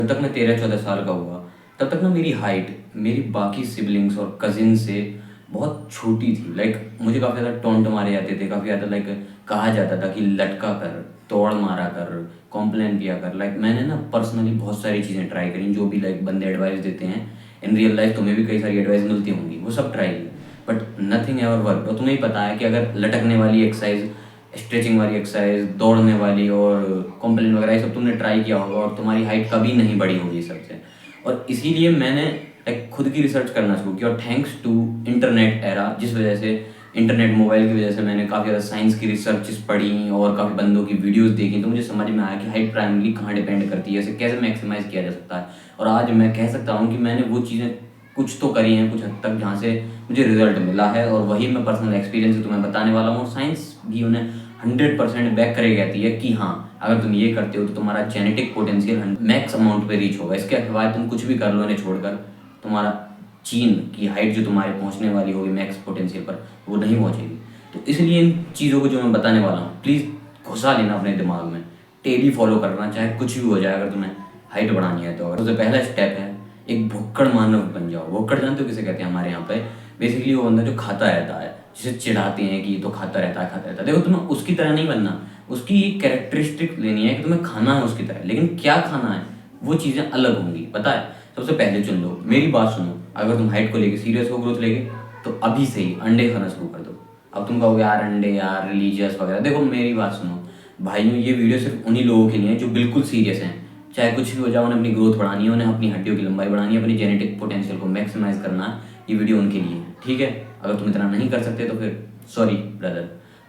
जब तक मैं 13-14 साल का हुआ तब तक ना मेरी हाइट मेरी बाकी सिबलिंग्स और कजिन से बहुत छोटी थी। लाइक मुझे काफ़ी ज़्यादा टोंट मारे जाते थे, काफ़ी ज़्यादा लाइक कहा जाता था कि लटका कर, तोड़ मारा कर, कॉम्प्लेन किया कर। लाइक मैंने ना पर्सनली बहुत सारी चीज़ें ट्राई करी जो भी लाइक बंदे एडवाइस देते हैं। इन रियल लाइफ तुम्हें भी कई सारी एडवाइस मिलती होंगी, वो सब ट्राई की, बट नथिंग एवर वर्क। और तुम्हें ही पता है कि अगर लटकने वाली एक्सरसाइज, स्ट्रेचिंग वाली एक्सरसाइज, दौड़ने वाली और कॉम्प्लेन वगैरह ये सब तुमने ट्राई किया होगा और तुम्हारी हाइट कभी नहीं बढ़ी होगी सबसे। और इसीलिए मैंने लाइक खुद की रिसर्च करना शुरू किया, और थैंक्स टू इंटरनेट एरा, जिस वजह से इंटरनेट मोबाइल की वजह से मैंने काफ़ी ज़्यादा साइंस की रिसर्चेस पढ़ी और काफ़ी बंदों की वीडियोस देखी, तो मुझे समझ में आया कि हाइट प्राइमरी कहाँ डिपेंड करती है, इसे कैसे मैक्सिमाइज़ किया जा सकता है। और आज मैं कह सकता हूँ कि मैंने वो चीज़ें कुछ तो करी हैं कुछ हद तक जहाँ से मुझे रिजल्ट मिला है, और वही मैं पर्सनल एक्सपीरियंस से तुम्हें बताने वाला हूँ। और साइंस भी उन्हें 100% बैक करे कहती है कि हाँ, अगर तुम ये करते हो तो तुम्हारा जेनेटिक पोटेंशियल मैक्स अमाउंट पे रीच होगा। इसके अलावा तुम कुछ भी कर लो इन्हें छोड़कर, तुम्हारा जीन की हाइट जो तुम्हारे पहुंचने वाली होगी मैक्स पोटेंशियल पर, वो नहीं पहुंचेगी। तो इसलिए इन चीज़ों को जो मैं बताने वाला हूँ प्लीज़ घुसा लेना अपने दिमाग में, डेली फॉलो करना, चाहे कुछ भी हो जाए। अगर तुम्हें हाइट बढ़ानी है तो अगर सबसे पहला स्टेप है एक भुक्कड़ मानव बन जाओ। भुक्कड़ जानते हो किसे कहते हैं हमारे यहाँ पे? बेसिकली वो बंदा जो खाता रहता है, जिसे चिढ़ाते हैं कि ये तो खाता रहता है खाता रहता है। देखो तुम्हें उसकी तरह नहीं बनना, उसकी एक कैरेक्टरिस्टिक लेनी है कि तुम्हें खाना है उसकी तरह, लेकिन क्या खाना है वो चीज़ें अलग होंगी, पता है। सबसे पहले चुन लो, मेरी बात सुनो, अगर तुम हाइट को लेके सीरियस हो, ग्रोथ लेके, तो अभी से ही अंडे खाना शुरू कर दो। अब तुम कहोगे यार अंडे यार रिलीजियस वगैरह, देखो मेरी बात सुनो भाइयों, ये वीडियो सिर्फ उन्हीं लोगों के लिए है जो बिल्कुल सीरियस हैं। चाहे कुछ भी हो जाए, उन्हें अपनी ग्रोथ बढ़ानी है, उन्हें अपनी हड्डियों की लंबाई बढ़ानी है, अपनी जेनेटिक पोटेंशियल को मैक्सिमाइज करना है, ये वीडियो उनके लिए है, ठीक है। अगर तुम इतना नहीं कर सकते तो फिर सॉरी ब्रदर।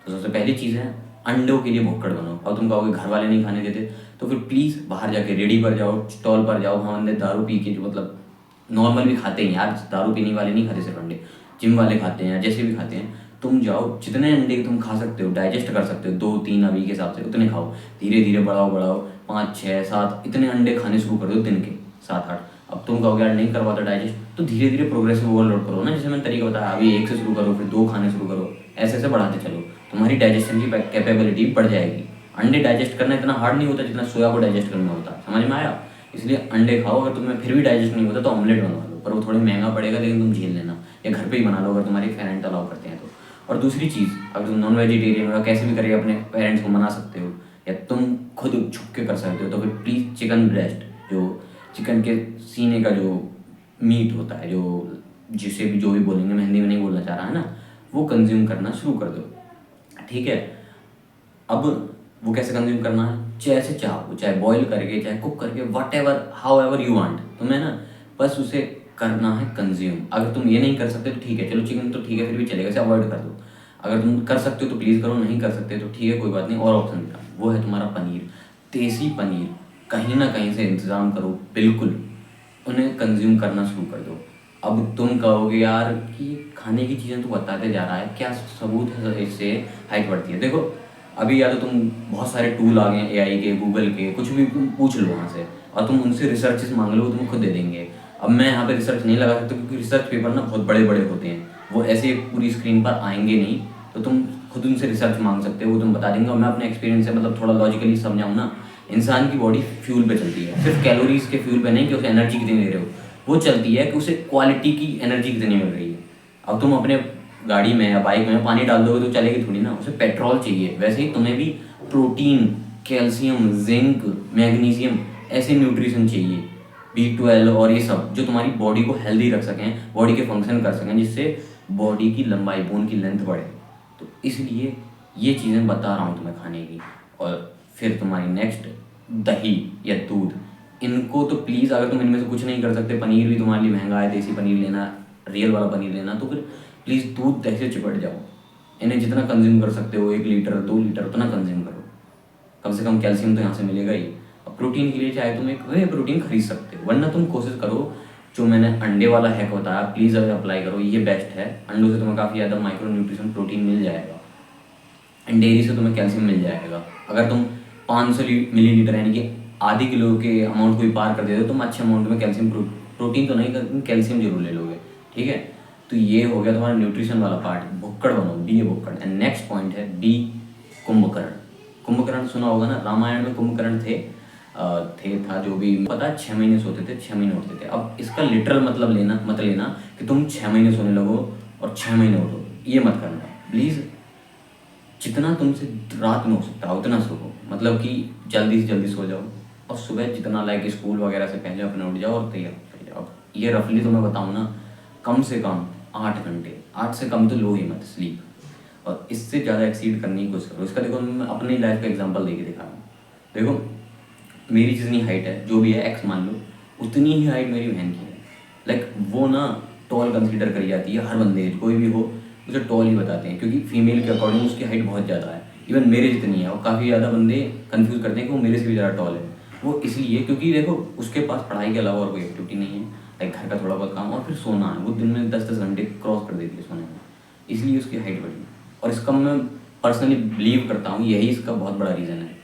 तो सबसे पहली चीज़ है अंडों के लिए भुक्कड़ बनो। और तुम कहोगे घर वाले नहीं खाने देते, तो फिर प्लीज़ बाहर जाके रेडी पर जाओ, स्टॉल पर जाओ, वहाँ बंदे दारू पी के जो मतलब नॉर्मल भी खाते हैं यार, दारू पीने वाले नहीं खाते सिर्फ अंडे, जिम वाले खाते हैं या जैसे भी खाते हैं। तुम जाओ, जितने अंडे तुम खा सकते हो, डाइजेस्ट कर सकते हो, 2-3 अभी के हिसाब से उतने खाओ, धीरे धीरे बढ़ाओ बढ़ाओ, 5-6-7 इतने अंडे खाने शुरू कर दो दिन के, 7-8। अब तुम कहोगे यार नहीं कर पाता डाइजेस्ट, तो धीरे धीरे प्रोग्रेसिव ओवरलोड करो ना, जैसे मैंने तरीका बताया, अभी 1 से शुरू करो, फिर 2 खाने शुरू करो, ऐसे ऐसे बढ़ाते चलो, तुम्हारी डाइजेशन की कैपेबिलिटी बढ़ जाएगी। अंडे डाइजेस्ट करना इतना हार्ड नहीं होता जितना सोया को डाइजेस्ट करना होता, समझ में आया। इसलिए अंडे खाओ, अगर तुम्हें फिर भी डाइजेस्ट नहीं होता तो ऑमलेट बनवा लो, पर वो थोड़ा महंगा पड़ेगा, लेकिन तुम झेल लेना, या घर पे ही बना लो अगर तुम्हारे पेरेंट अलाउ करते हैं तो। और दूसरी चीज़, अगर तुम नॉन वेजिटेरियन हो, कैसे भी करके अपने पेरेंट्स को मना सकते हो, या तुम खुद छुप के कर सकते हो, तो फिर प्लीज़ चिकन ब्रेस्ट, जो चिकन के सीने का जो मीट होता है, जो जिसे भी जो भी बोलेंगे, मैं हिंदी में नहीं बोलना चाह रहा है ना, वो कंज्यूम करना शुरू कर दो, ठीक है। अब वो कैसे कंज्यूम करना है, जैसे चाहो, चाहे बॉईल करके, चाहे कुक करके, what ever how ever you want, तुम्हें ना बस उसे करना है कंज्यूम। अगर तुम ये नहीं कर सकते तो ठीक है, चलो चिकन तो ठीक है फिर भी चलेगा, इसे अवॉइड कर दो। अगर तुम कर सकते हो तो प्लीज़ करो, नहीं कर सकते तो ठीक है कोई बात नहीं, और ऑप्शन था वो है तुम्हारा पनीर, देसी पनीर, कहीं ना कहीं से इंतज़ाम करो, बिल्कुल उन्हें कंज्यूम करना शुरू कर दो। अब तुम कहोगे यार कि खाने की चीज़ें तो बताते जा रहा है, क्या सबूत है इससे हाइट बढ़ती है? देखो अभी या तो तुम बहुत सारे टूल आ गए हैं एआई के, गूगल के, कुछ भी तुम पूछ लो वहाँ से, और तुम उनसे रिसर्चेस मांग लो, वो तुम्हें खुद दे देंगे। अब मैं यहाँ पे रिसर्च नहीं लगा सकता क्योंकि रिसर्च पेपर ना बहुत बड़े बड़े होते हैं, वो ऐसे पूरी स्क्रीन पर आएंगे नहीं, तो तुम खुद उनसे रिसर्च मांग सकते हो, वो तुम बता देंगे। और मैं अपने एक्सपीरियंस से मतलब थोड़ा लॉजिकली समझाऊँ ना, इंसान की बॉडी फ्यूल पे चलती है, सिर्फ कैलोरीज के फ्यूल पे नहीं कि उसे एनर्जी कितनी दे रहे हो, वो चलती है कि उसे क्वालिटी की एनर्जी कितनी मिल रही है। अब तुम अपने गाड़ी में या बाइक में पानी डाल दोगे तो चलेगी थोड़ी ना, उसे पेट्रोल चाहिए। वैसे ही तुम्हें भी प्रोटीन, कैल्शियम, जिंक, मैग्नीशियम, ऐसे न्यूट्रिशन चाहिए, B12 और ये सब, जो तुम्हारी बॉडी को हेल्दी रख सकें, बॉडी के फंक्शन कर सकें, जिससे बॉडी की लंबाई, बोन की लेंथ बढ़े। तो इसलिए ये चीज़ें बता रहा हूँ तुम्हें खाने की। और फिर तुम्हारी नेक्स्ट, दही या दूध, इनको तो प्लीज़, अगर तुम इनमें से कुछ नहीं कर सकते, पनीर भी तुम्हारे लिए महंगा है, देसी पनीर लेना, रियल वाला पनीर लेना, तो फिर प्लीज़ दूध दही से चिपट जाओ। इन्हें जितना कंज्यूम कर सकते हो, 1 लीटर 2 लीटर उतना कंज्यूम करो, कम से कम कैल्शियम तो यहाँ से मिलेगा ही। और प्रोटीन के लिए चाहे तुम एक वे प्रोटीन खरीद सकते हो, वरना तुम कोशिश करो जो मैंने अंडे वाला हैक बताया, प्लीज़ अगर अप्लाई करो, ये बेस्ट है। अंडों से तुम्हें काफ़ी ज़्यादा माइक्रो न्यूट्रिशन प्रोटीन मिल जाएगा, एंड डेयरी से तुम्हें कैल्शियम मिल जाएगा। अगर तुम 500 मिलीलीटर यानी कि आधी किलो के अमाउंट को भी पार कर देते हो, तुम अच्छे अमाउंट में कैल्शियम, प्रोटीन तो नहीं, तुम कैल्शियम जरूर ले लोगे, ठीक है। तो ये हो गया तुम्हारा न्यूट्रिशन वाला पार्ट, भुक्कड़ बनो, बी ए भुक्कड़। एंड नेक्स्ट पॉइंट है बी कुंभकर्ण। कुंभकर्ण सुना होगा ना, रामायण में कुंभकर्ण थे, थे था जो भी पता है, 6 महीने सोते थे, 6 महीने उठते थे। अब इसका लिटरल मतलब लेना मत लेना कि तुम 6 महीने सोने लगो और 6 महीने उठो, ये मत करना प्लीज़। जितना तुमसे रात में हो सकता है उतना सो, मतलब कि जल्दी से जल्दी सो जाओ और सुबह जितना लाइक स्कूल वगैरह से पहले अपने उठ जाओ और तैयार हो जाओ। अब ये रफली तो मैं बताऊँ ना, कम से कम 8 घंटे, 8 से कम तो लो ही मत स्लीप, और इससे ज़्यादा एक्सीड करने की कोशिश करो। इसका देखो मैं अपनी लाइफ का एग्जांपल देके दिखा रहा हूँ। देखो मेरी जितनी हाइट है, जो भी है एक्स मान लो, उतनी ही हाइट मेरी बहन की है। लाइक वो ना टॉल कंसीडर करी जाती है, हर बंदे कोई भी हो उसे टॉल ही बताते हैं, क्योंकि फीमेल के अकॉर्डिंग उसकी हाइट बहुत ज़्यादा है, इवन मेरे जितनी है। और काफ़ी ज़्यादा बंदे कंफ्यूज करते हैं कि वो मेरे से भी ज़्यादा टॉल है। वो इसलिए क्योंकि देखो उसके पास पढ़ाई के अलावा और कोई एक्टिविटी नहीं है, लाइक घर का थोड़ा बहुत काम और फिर सोना है। वो दिन में 10-10 घंटे क्रॉस कर देती है सोने में, इसलिए उसकी हाइट बढ़ी। और इसका मैं पर्सनली बिलीव करता हूँ यही इसका बहुत बड़ा रीज़न है।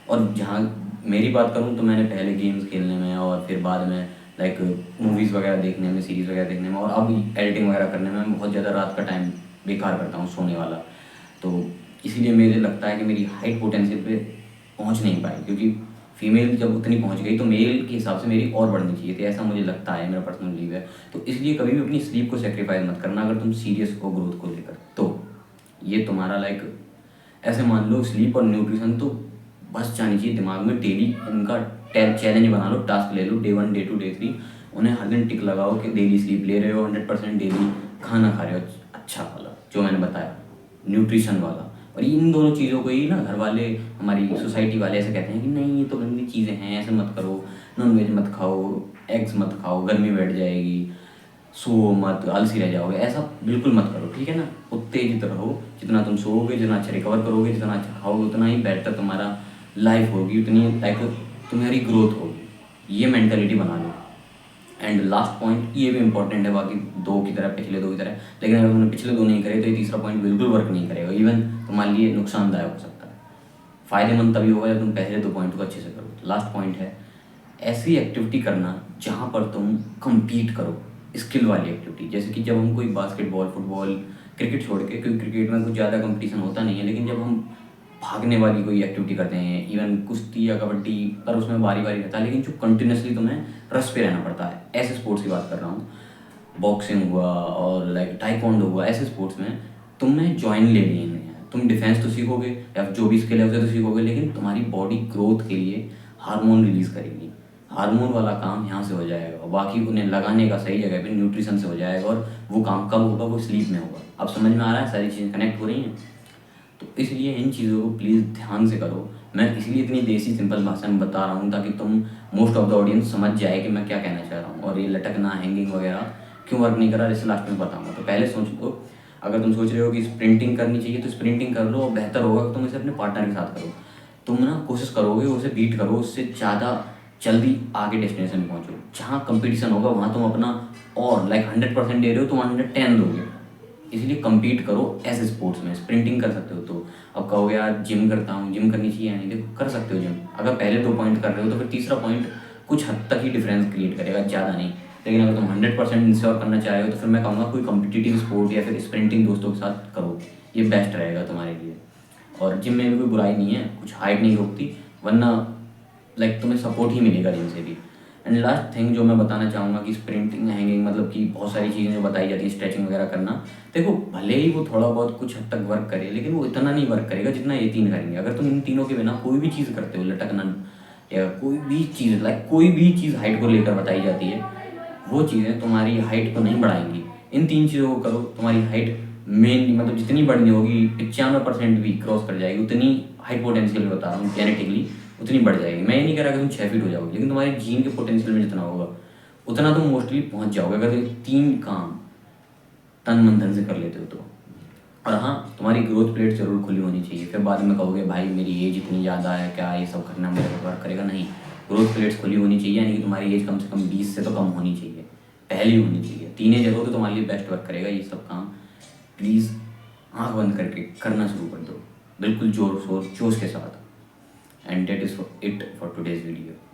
और जहाँ मेरी बात करूँ तो मैंने पहले गेम्स खेलने में और फिर बाद में लाइक मूवीज़ वगैरह देखने में, सीरीज़ वगैरह देखने में, और अब एडिटिंग वगैरह करने में बहुत ज़्यादा रात का टाइम बेकार करता हूँ सोने वाला। तो इसीलिए मुझे लगता है कि मेरी हाइट पोटेंशियल पे पहुँच नहीं पाई, क्योंकि फीमेल जब उतनी पहुँच गई तो मेल के हिसाब से मेरी और बढ़नी चाहिए थी, ऐसा मुझे लगता है, मेरा पर्सनल बिलीव है। तो इसलिए कभी भी अपनी स्लीप को सेक्रीफाइस मत करना अगर तुम सीरियस हो ग्रोथ को लेकर। तो ये तुम्हारा लाइक ऐसे मान लो स्लीप और न्यूट्रिशन तो बस जानी चाहिए दिमाग में। डेली इनका चैलेंज बना लो, टास्क ले लो, डे 1, डे 2, डे 3, उन्हें हर दिन टिक लगाओ कि डेली स्लीप ले रहे हो 100%, डेली खाना खा रहे हो अच्छा वाला जो मैंने बताया, न्यूट्रिशन वाला। और इन दोनों चीज़ों को ही ना घर वाले, हमारी सोसाइटी वाले ऐसे कहते हैं कि नहीं ये तो गंदी चीज़ें हैं, ऐसे मत करो, नॉन वेज मत खाओ, एग्स मत खाओ, गर्मी बैठ जाएगी, सो मत, आलसी रह जाओगे। ऐसा बिल्कुल मत करो, ठीक है ना। उत्तेजित रहो, जितना तुम सोओगे, जितना अच्छा रिकवर करोगे, जितना अच्छा खाओगे, उतना ही बेटर तुम्हारा लाइफ होगी, उतनी लाइक तुम्हारी ग्रोथ होगी। ये मेंटालिटी बना लो। एंड लास्ट पॉइंट ये भी इंपॉर्टेंट है, बाकी दो की तरह, पिछले दो की तरह, लेकिन अगर तुमने पिछले दो नहीं करे तो ये तीसरा पॉइंट बिल्कुल वर्क नहीं करेगा, इवन तुम्हारे लिए नुकसानदायक हो सकता है। फ़ायदेमंद तभी होगा जब तुम पहले दो पॉइंट को अच्छे से करो। लास्ट पॉइंट है ऐसी एक्टिविटी करना जहाँ पर तुम compete करो, स्किल वाली एक्टिविटी। जैसे कि जब हम कोई बास्केटबॉल, फुटबॉल, क्रिकेट छोड़ के, क्योंकि क्रिकेट में कुछ ज़्यादा कंपटीशन होता नहीं है, लेकिन जब हम भागने वाली कोई एक्टिविटी करते हैं, इवन कुश्ती या कबड्डी, पर उसमें बारी बारी रहता है, लेकिन जो कंटिन्यूसली तुम्हें रस पे रहना पड़ता है, ऐसे स्पोर्ट्स की बात कर रहा हूँ। बॉक्सिंग हुआ और लाइक टाइकोंडो हुआ, ऐसे स्पोर्ट्स में तुम्हें ज्वाइन ले लेनी है। तुम डिफेंस तो सीखोगे या जो भी स्किल है उसे तो सीखोगे, लेकिन तुम्हारी बॉडी ग्रोथ के लिए हार्मोन रिलीज़ करेगी। हार्मोन वाला काम यहाँ से हो जाएगा, और बाकी उन्हें लगाने का सही जगह पे न्यूट्रिशन से हो जाएगा। और वो काम कब होगा? वो स्लीप में होगा। अब समझ में आ रहा है? सारी चीज़ें कनेक्ट हो रही हैं। तो इसलिए इन चीज़ों को प्लीज़ ध्यान से करो। मैं इसलिए इतनी देसी सिंपल भाषा में बता रहा हूँ ताकि तुम मोस्ट ऑफ द ऑडियंस समझ जाए कि मैं क्या कहना चाह रहा हूँ। और ये लटकना, हैंगिंग वगैरह क्यों वर्क नहीं कर रहा, इसे लास्ट में बताऊँगा। तो पहले सोच लो, अगर तुम सोच रहे हो कि स्प्रिंटिंग करनी चाहिए तो स्प्रिंटिंग कर लो, और बेहतर होगा कि तुम इसे अपने पार्टनर के साथ करो। तुम ना कोशिश करोगे उसे बीट करो, उससे ज़्यादा जल्दी आगे डेस्टिनेशन पहुँचो। जहाँ कंपटीशन होगा वहाँ तुम अपना और लाइक 100% दे रहे हो, तुम 110 दोगे। इसलिए compete करो ऐसे स्पोर्ट्स में। स्प्रिंटिंग कर सकते हो तो अब कहोगे यार जिम करता हूँ, जिम करनी चाहिए या नहीं? देखो कर सकते हो जिम। अगर पहले दो पॉइंट कर रहे हो तो फिर तीसरा पॉइंट कुछ हद तक ही डिफरेंस क्रिएट करेगा, ज़्यादा नहीं। लेकिन अगर तुम 100% इंश्योर करना चाह रहे हो तो फिर मैं कहूँगा कोई कॉम्पिटिटिव स्पोर्ट या फिर स्प्रिंटिंग दोस्तों के साथ करो, ये बेस्ट रहेगा तुम्हारे लिए। और जिम में भी कोई बुराई नहीं है, कुछ हाइट नहीं रोकती, वरना लाइक तुम्हें सपोर्ट ही मिलेगा जिम से भी। एंड लास्ट थिंग जो मैं बताना चाहूँगा कि स्प्रिंटिंग, हैंगिंग, मतलब कि बहुत सारी चीज़ें जो बताई जाती है, स्ट्रेचिंग वगैरह करना, देखो भले ही वो थोड़ा बहुत कुछ हद तक वर्क करे, लेकिन वो इतना नहीं वर्क करेगा जितना ये तीन करेंगे। अगर तुम इन तीनों के बिना कोई भी चीज़ करते हो, लटकना या कोई भी चीज़, लाइक कोई भी चीज़ हाइट को लेकर बताई जाती है, वो चीज़ें तुम्हारी हाइट को नहीं बढ़ाएंगी। इन तीन चीज़ों को करो, तुम्हारी हाइट मेन मतलब जितनी बढ़नी होगी 95% भी क्रॉस कर जाएगी। उतनी हाइट पोटेंशियल बता रहा हूँ जेनेटिकली, उतनी बढ़ जाएगी। मैं ये नहीं कह रहा कि तुम 6 फीट हो जाओगे, लेकिन तुम्हारे जीन के पोटेंशियल में जितना होगा उतना तुम मोस्टली पहुँच जाओगे अगर ये तीन काम तन मन धन से कर लेते हो तो। और हाँ, तुम्हारी ग्रोथ प्लेट जरूर खुली होनी चाहिए। फिर बाद में कहोगे भाई मेरी एज इतनी ज़्यादा है, क्या ये सब करना मेरे को वर्क करेगा? नहीं, ग्रोथ प्लेट्स खुली होनी चाहिए, यानी कि तुम्हारी एज कम से कम 20 से तो कम होनी चाहिए, पहली होनी चाहिए। टीनेजर हो तो तुम्हारे लिए बेस्ट वर्क करेगा ये सब काम। प्लीज़ आँख बंद करके करना शुरू कर दो, बिल्कुल जोर शोर जोश के साथ। And that is it for today's video.